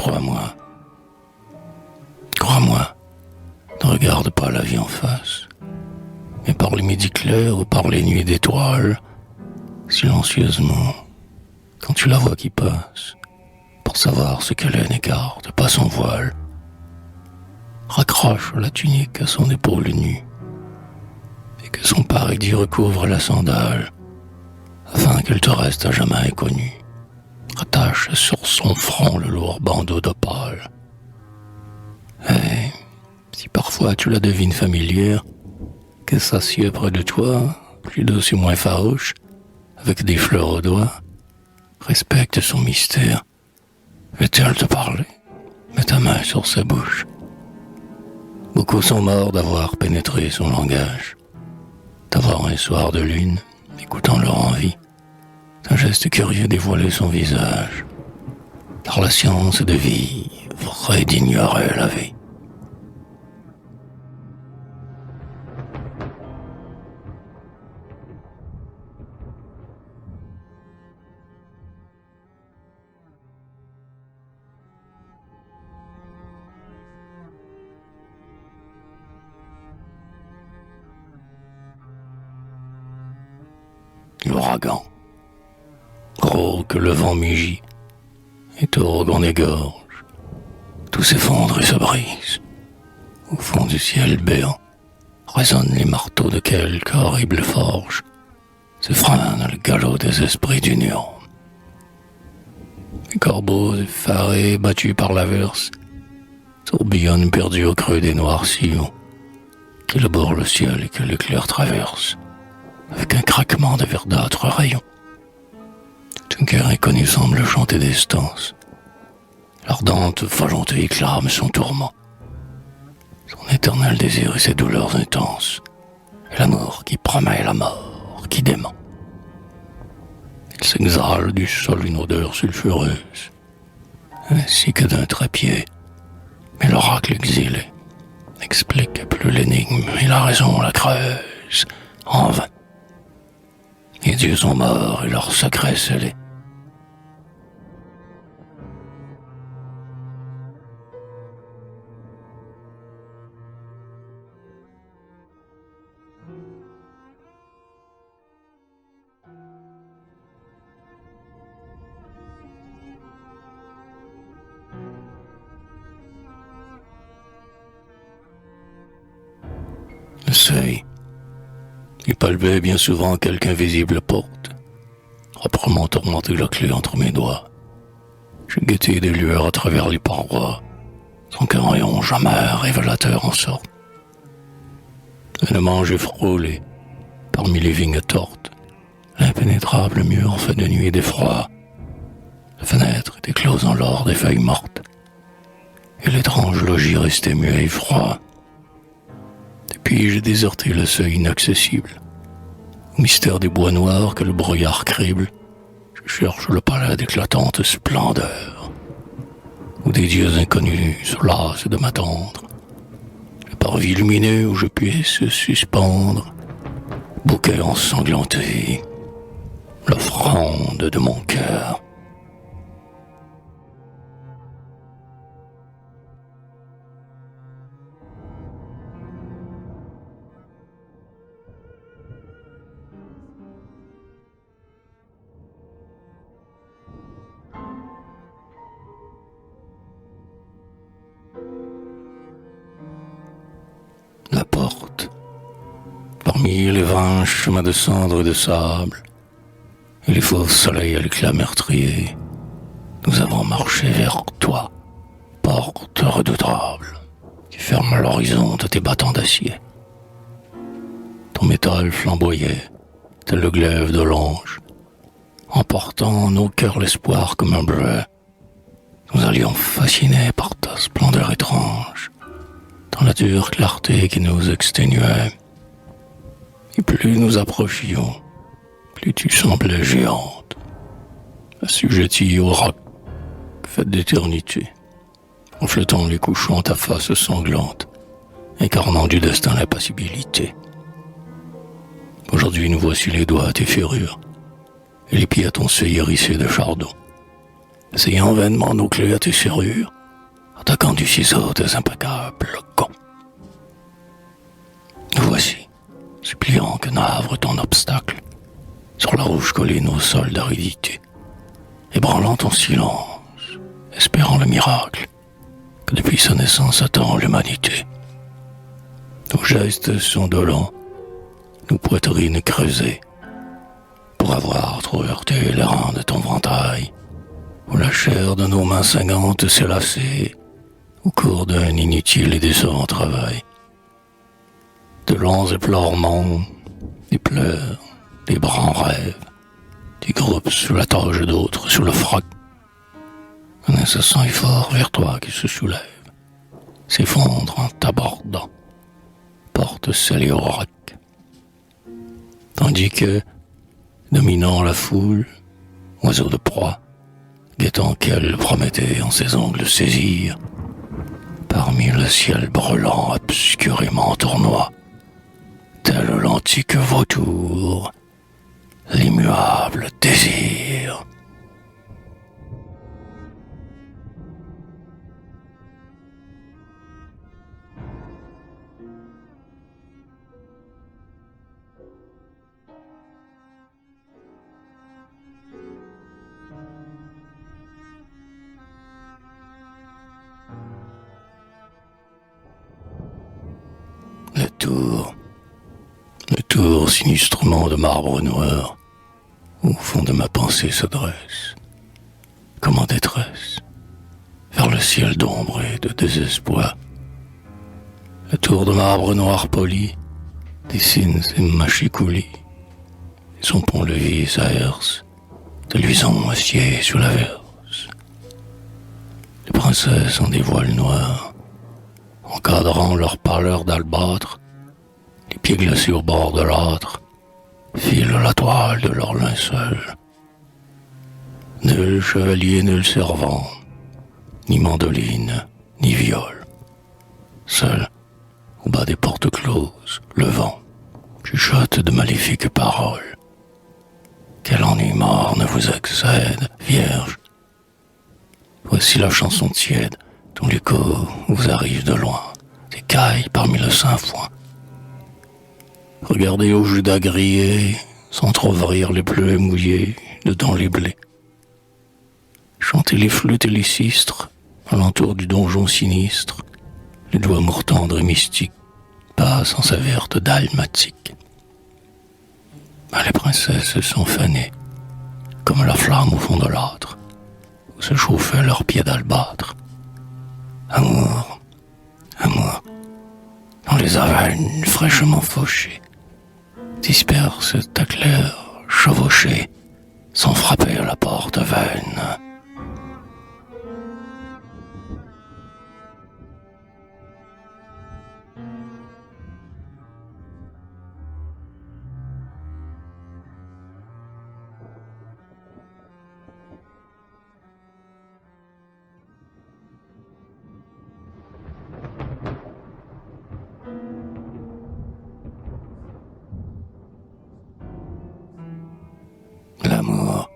crois-moi. Crois-moi, ne regarde pas la vie en face, mais par les midis clairs ou par les nuits d'étoiles, silencieusement, quand tu la vois qui passe, pour savoir ce qu'elle est, n'écarte pas son voile, raccroche la tunique à son épaule nue, et que son paradis recouvre la sandale, afin qu'elle te reste à jamais inconnue. Attache sur son front le lourd bandeau d'opale. Et si parfois tu la devines familière, qu'elle s'assied près de toi, plus douce et moins farouche, avec des fleurs aux doigts, respecte son mystère. Veut-elle te parler? Mets ta main sur sa bouche. Beaucoup sont morts d'avoir pénétré son langage, d'avoir un soir de lune, écoutant leur envie, d'un geste curieux dévoiler son visage, car la science de vivre est d'ignorer la vie. L'ouragan, gros que le vent mugit, et tôt qu'on égorge, tout s'effondre et se brise. Au fond du ciel béant, résonnent les marteaux de quelque horrible forge, se freine le galop des esprits du néant. Les corbeaux effarés, battus par l'averse, tourbillonnent perdus au creux des noirs sillons, qui labourent le ciel et que l'éclair traverse, avec un craquement de verdâtres rayons. Tout un cœur inconnu semble chanter des stances. L'ardente volonté clame son tourment, son éternel désir et ses douleurs intenses, et l'amour qui promet la mort, qui dément. Il s'exhale du sol une odeur sulfureuse, ainsi que d'un trépied, mais l'oracle exilé n'explique plus l'énigme et la raison la creuse en vain. Les dieux sont morts et leurs secrets scellés. Le seuil, il palpait bien souvent quelque invisible porte, âprement tourmenté la clé entre mes doigts. Je guettais des lueurs à travers les parois, sans qu'un rayon jamais révélateur en sorte. Vainement j'ai frôlé, parmi les vignes tortes, l'impénétrable mur fait de nuit et d'effroi. La fenêtre était close en l'or des feuilles mortes, et l'étrange logis restait muet et froid. Depuis j'ai déserté le seuil inaccessible. Au mystère des bois noirs que le brouillard crible, je cherche le palais d'éclatante splendeur, où des dieux inconnus se lassent de m'attendre. Le parvis lumineux où je puisse suspendre, bouquet ensanglanté, l'offrande de mon cœur. La porte, parmi les vains chemins de cendres et de sable, et les fauves soleils à l'éclat meurtrier, nous avons marché vers toi, porte redoutable, qui ferme l'horizon de tes battants d'acier. Ton métal flamboyait, tel le glaive de l'ange, emportant en nos cœurs l'espoir comme un bleu. Nous allions fascinés par ta splendeur étrange, dans la dure clarté qui nous exténuait. Et plus nous approchions, plus tu semblais géante, assujettie au roc, faite d'éternité, reflétant les couchons ta face sanglante, incarnant du destin l'impassibilité. Aujourd'hui nous voici les doigts à tes ferrures, et les pieds à ton seuil hérissé de chardon, essayant vainement nos clés à tes serrures, attaquant du ciseau des impeccables cons. Nous voici, suppliant que navre ton obstacle, sur la rouge colline au sol d'aridité, ébranlant ton silence, espérant le miracle que depuis sa naissance attend l'humanité. Nos gestes sont dolents, nos poitrines creusées, pour avoir trop heurté les rangs de ton ventail, où la chair de nos mains saignantes s'est lassée au cours d'un inutile et décevant travail. De longs éplorements, des pleurs, des bras en rêve, des groupes sous la toge d'autres, sous le froc. Un incessant effort vers toi qui se soulève, s'effondre en t'abordant, porte scellée au roc. Tandis que, dominant la foule, oiseau de proie, guettant qu'elle promettait en ses ongles saisir, parmi le ciel brûlant obscurément tournoie, tel l'antique vautour, l'immuable désir. Le tour sinistrement de marbre noir, au fond de ma pensée se dresse, comme en détresse, vers le ciel d'ombre et de désespoir. Le tour de marbre noir poli dessine ses machicoulis, et son pont-levis s'aherce de luisants acier sous l'averse. Les princesses en des voiles noirs, encadrant leur pâleur d'albâtre, les pieds glacés au bord de l'âtre, filent la toile de leur linceul. Nul chevalier, nul servant, ni mandoline, ni viol. Seul, au bas des portes closes, le vent chuchote de maléfiques paroles. Quel ennui mort ne vous excède, vierge. Voici la chanson tiède dont l'écho vous arrive de loin, écaille parmi le sainfoin. Regardez au Judas grillé, s'entr'ouvrir les pleux mouillés dedans les blés. Chantez les flûtes et les sistres, alentour du donjon sinistre, les doigts mourtendres et mystiques passent en sa verte dalmatique. Mais les princesses sont fanées, comme la flamme au fond de l'âtre, où se chauffaient leurs pieds d'albâtre. Amour, amour, dans les aveugles fraîchement fauchées, disperse ta claire chevauchée, sans frapper à la porte vaine. L'amour,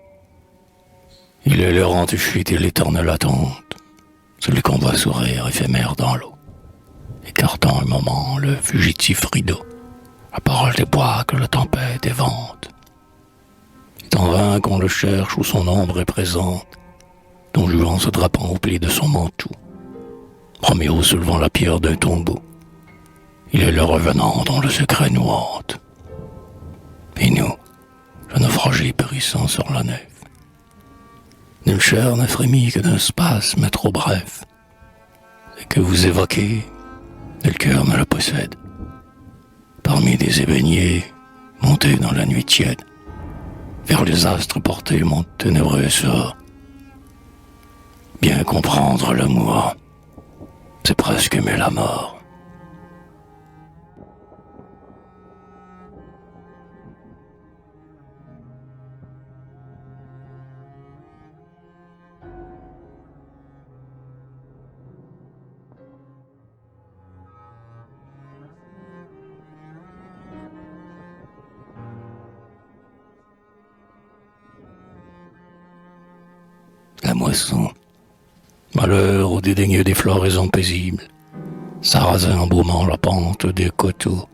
il est l'errante fuite et l'éternelle attente, celui qu'on voit sourire éphémère dans l'eau, écartant un moment le fugitif rideau, la parole des bois que la tempête évente. C'est en vain qu'on le cherche où son ombre est présente, Don Juan se drapant au pli de son manteau, Roméo soulevant la pierre d'un tombeau. Il est le revenant dont le secret nous hante. Et nous, le naufragé périssant sur la nef. Nulle chair n'a frémi que d'un spasme trop bref. Et que vous évoquez, nul cœur ne le possède. Parmi des ébéniers, montés dans la nuit tiède, vers les astres portés mon ténébreux sort. Bien comprendre l'amour, c'est presque aimer la mort. La moisson, Malheur au dédaigneux des floraisons paisibles, sarrasin embaumant la pente des coteaux,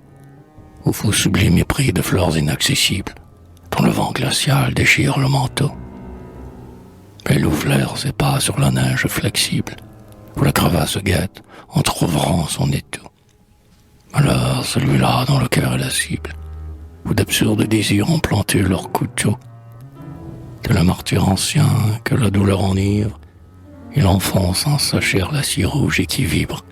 au faux sublime mépris de fleurs inaccessibles, dont le vent glacial déchire le manteau. Mais l'eau flaire ses pas sur la neige flexible, où la crevasse guette, entr'ouvrant son étau. Malheur celui-là dont le cœur est la cible, où d'absurdes désirs ont planté leurs couteaux. De la martyr ancien que la douleur enivre, il enfonce en sa chair l'acier rouge et qui vibre.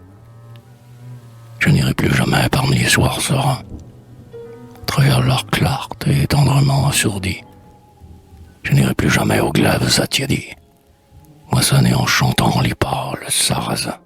Je n'irai plus jamais parmi les soirs sereins, travers leur clarté tendrement assourdie. Je n'irai plus jamais aux glaives attiédis, moissonner en chantant les pâles sarrasins.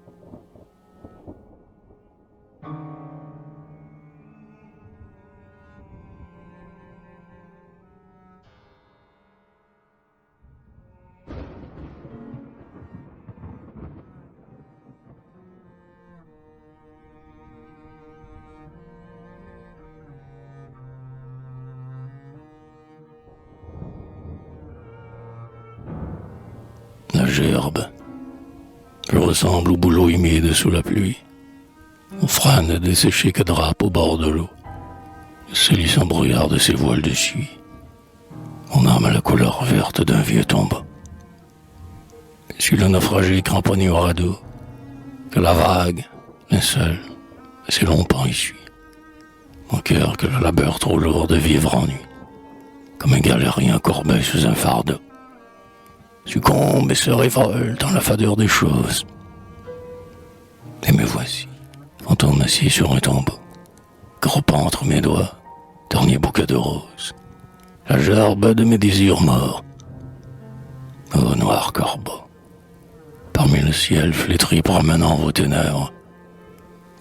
La gerbe, je ressemble au bouleau humide sous la pluie, aux frênes desséchées que drape au bord de l'eau, le salissant brouillard de ses voiles de suie. Mon âme a la couleur verte d'un vieux tombeau. Je suis le naufragé cramponné au radeau, que la vague, linceul, ses longs pans y suit. Mon cœur que le labeur trop lourd de vivre ennuie, comme un galérien courbé sous un fardeau. Succombe et se révolte dans la fadeur des choses. Et me voici, fantôme assis sur un tombeau, groppant entre mes doigts, dernier bouquet de roses, la gerbe de mes désirs morts. Ô noir corbeau, parmi le ciel flétri promenant vos ténèbres,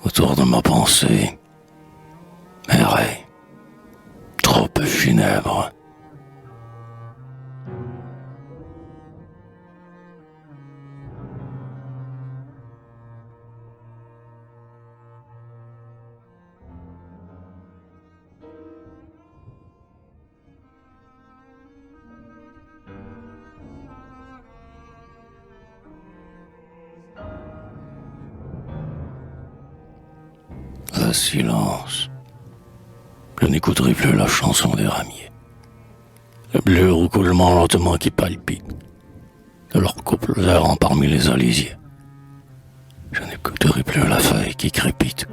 autour de ma pensée, mes rêves, trop peu funèbres. Le silence. Je n'écouterai plus la chanson des ramiers. Le bleu roucoulement lentement qui palpite, de leurs couples errant parmi les alisiers. Je n'écouterai plus la feuille qui crépite,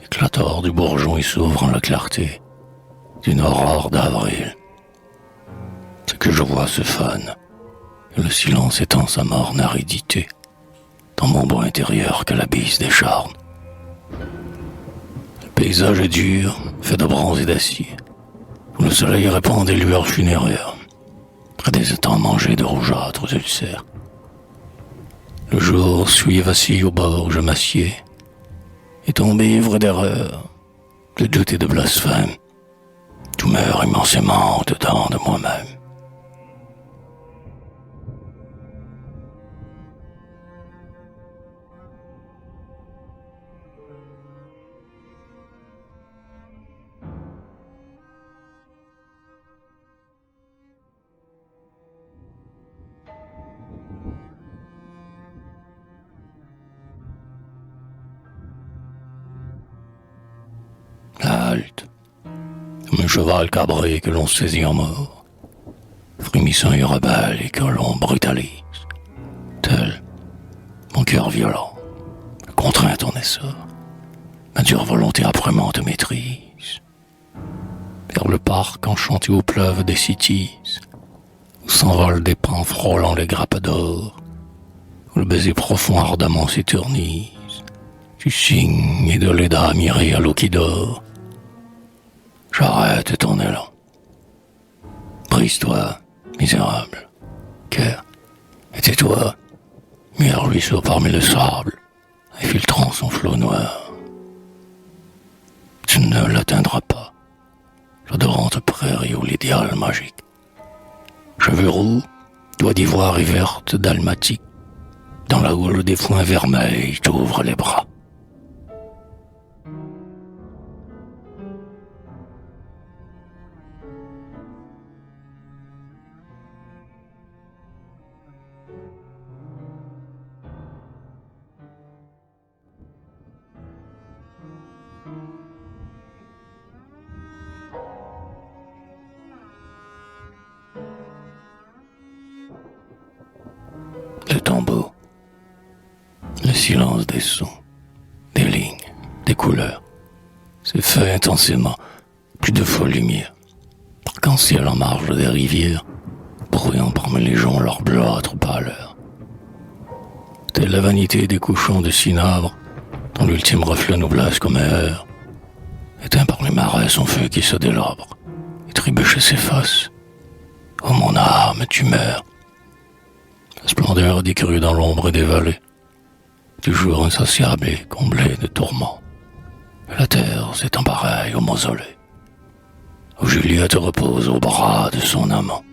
éclator du bourgeon et s'ouvre en la clarté d'une aurore d'avril. Ce que je vois se fane, et le silence étend sa morne aridité dans mon bois intérieur que la bise décharne. Le paysage est dur, fait de bronze et d'acier, où le soleil répand des lueurs funéraires, près des étangs mangés de rougeâtres ulcères. Le jour suit et vacille au bord où je m'assieds, et tombe ivre d'erreur, de doute et de blasphème, tout meurt immensément au-dedans de moi-même. La halte, comme un cheval cabré que l'on saisit en mort, frémissant et rebelle et que l'on brutalise, tel mon cœur violent, contraint ton essor, ma dure volonté âprement te maîtrise. Vers le parc enchanté où pleuvent des cytises, où s'envolent des pans frôlant les grappes d'or, où le baiser profond ardemment s'éternise, tu signes et de l'éda miré à l'eau qui dort. J'arrête ton élan. Brise-toi, misérable, car, et tais-toi, muet ruisseau parmi le sable, infiltrant son flot noir. Tu ne l'atteindras pas, l'odorante prairie ou l'idéal magique. Cheveux roux, doigts d'ivoire et vertes dalmatiques, dans la houle des foins vermeils t'ouvrent les bras. silence des sons, des lignes, des couleurs. C'est fait intensément, plus de folle lumière. Arc-en-ciel en marge des rivières, bruyant parmi les joncs leur bleuâtre pâleur. Telle la vanité des couchons de cinabre, dont l'ultime reflet nous blesse comme un heure. Éteint par les marais son feu qui se délabre, et trébuche et s'efface. Oh mon âme, tu meurs. La splendeur des crues dans l'ombre et des vallées, du jour insatiable et comblé de tourments. Et la terre s'étend pareille au mausolée, où Juliette repose au bras de son amant.